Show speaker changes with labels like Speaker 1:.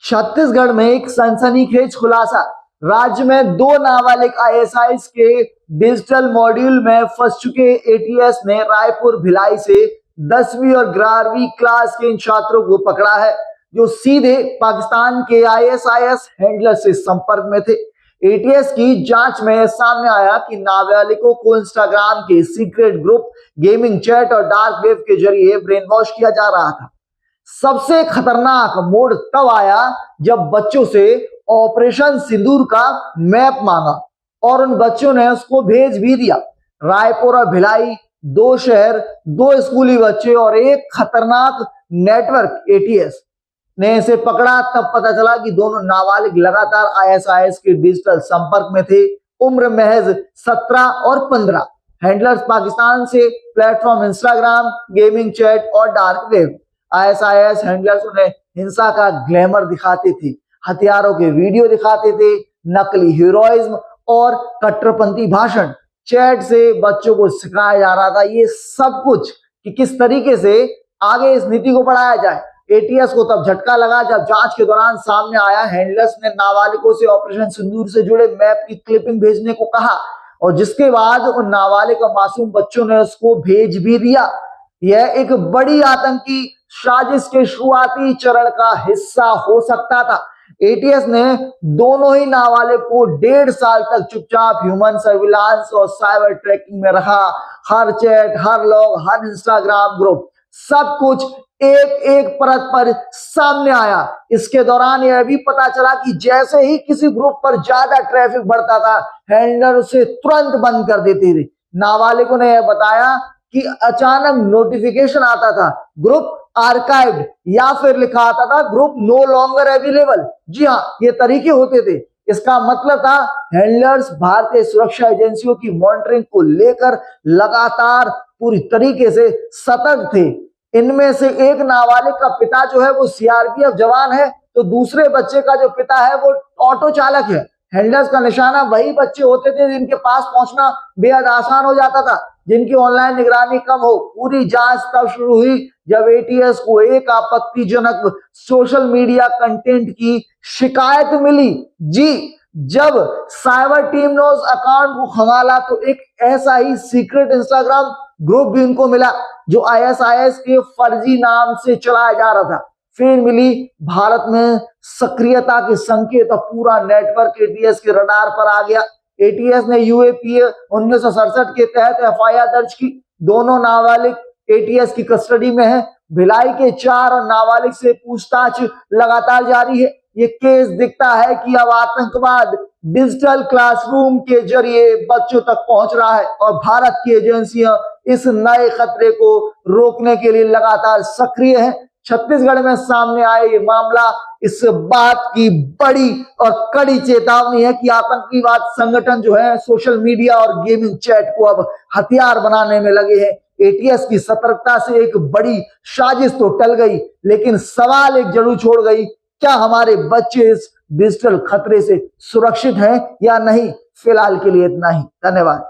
Speaker 1: छत्तीसगढ़ में एक सनसनीखेज खुलासा। राज्य में 2 नाबालिग आईएसआईएस के डिजिटल मॉड्यूल में फंस चुके एटीएस ने रायपुर भिलाई से 10वीं और 11वीं क्लास के इन छात्रों को पकड़ा है, जो सीधे पाकिस्तान के आईएसआईएस हैंडलर से संपर्क में थे। एटीएस की जांच में सामने आया कि नाबालिगों को इंस्टाग्राम के सीक्रेट ग्रुप, गेमिंग चैट और डार्क वेब के जरिए ब्रेन वॉश किया जा रहा था। सबसे खतरनाक मोड़ तब आया जब बच्चों से ऑपरेशन सिंदूर का मैप मांगा और उन बच्चों ने उसको भेज भी दिया। रायपुर और भिलाई, 2 शहर, 2 स्कूली बच्चे और एक खतरनाक नेटवर्क एटीएस ने इसे पकड़ा। तब पता चला कि दोनों नाबालिग लगातार आईएसआईएस के डिजिटल संपर्क में थे। उम्र महज 17 और 15। हैंडलर्स पाकिस्तान से, प्लेटफॉर्म इंस्टाग्राम, गेमिंग चैट और डार्क वेब। आईएसआईएस हैंडलर्स उन्हें हिंसा का ग्लैमर दिखाते थे, हथियारों के वीडियो दिखाते थे, नकली हीरोइज्म और कट्टरपंथी भाषण। चैट से बच्चों को सिखाया जा रहा था ये सब कुछ कि किस तरीके से आगे इस नीति को बढ़ाया जाए। एटीएस को तब झटका लगा जब जांच के दौरान सामने आया हैंडलर्स ने नाबालिगों से ऑपरेशन सिंदूर से जुड़े मैप की क्लिपिंग भेजने को कहा और जिसके बाद उन नाबालिग और मासूम बच्चों ने उसको भेज भी दिया। यह एक बड़ी आतंकी साजिश के शुरुआती चरण का हिस्सा हो सकता था। एटीएस ने दोनों ही नाबालिग को 1.5 साल तक चुपचाप ह्यूमन सर्विलांस और साइबर ट्रैकिंग में रखा। हर चैट, हर लॉग, हर इंस्टाग्राम ग्रुप, सब कुछ एक एक परत पर सामने आया। इसके दौरान यह भी पता चला कि जैसे ही किसी ग्रुप पर ज्यादा ट्रैफिक बढ़ता था, हैंडलर उसे तुरंत बंद कर देते थे। नाबालिगों ने यह बताया कि अचानक नोटिफिकेशन आता था, ग्रुप आर्काइव्ड, या फिर लिखा आता था ग्रुप नो लॉन्गर अवेलेबल। जी हाँ, ये तरीके होते थे। इसका मतलब था हैंडलर्स भारतीय सुरक्षा एजेंसियों की मॉनिटरिंग को लेकर लगातार पूरी तरीके से सतर्क थे। इनमें से एक नाबालिग का पिता जो है वो सीआरपीएफ जवान है, तो दूसरे बच्चे का जो पिता है वो ऑटो चालक है। हैंडलर्स का निशाना वही बच्चे होते थे जिनके पास पहुंचना बेहद आसान हो जाता था, जिनकी ऑनलाइन निगरानी कम हो। पूरी जांच तब शुरू हुई जब एटीएस को एक आपत्तिजनक सोशल मीडिया कंटेंट की शिकायत मिली। जी, जब साइबर टीम ने उस अकाउंट को खंगाला तो एक ऐसा ही सीक्रेट इंस्टाग्राम ग्रुप भी उनको मिला जो आईएसआईएस के फर्जी नाम से चलाया जा रहा था। फिर मिली भारत में सक्रियता के संकेत और पूरा नेटवर्क एटीएस के रडार पर आ गया। एटीएस ने यूएपीए 1967 के तहत एफआईआर दर्ज की। दोनों नाबालिग एटीएस की कस्टडी में है। भिलाई के 4 और नाबालिग से पूछताछ लगातार जारी है। ये केस दिखता है कि अब आतंकवाद डिजिटल क्लासरूम के जरिए बच्चों तक पहुंच रहा है और भारत की एजेंसियां इस नए खतरे को रोकने के लिए लगातार सक्रिय हैं। छत्तीसगढ़ में सामने आए ये मामला इस बात की बड़ी और कड़ी चेतावनी है कि आतंकवाद संगठन जो है सोशल मीडिया और गेमिंग चैट को अब हथियार बनाने में लगे हैं। एटीएस की सतर्कता से एक बड़ी साजिश तो टल गई, लेकिन सवाल एक जरूर छोड़ गई, क्या हमारे बच्चे इस डिजिटल खतरे से सुरक्षित हैं या नहीं? फिलहाल के लिए इतना ही। धन्यवाद।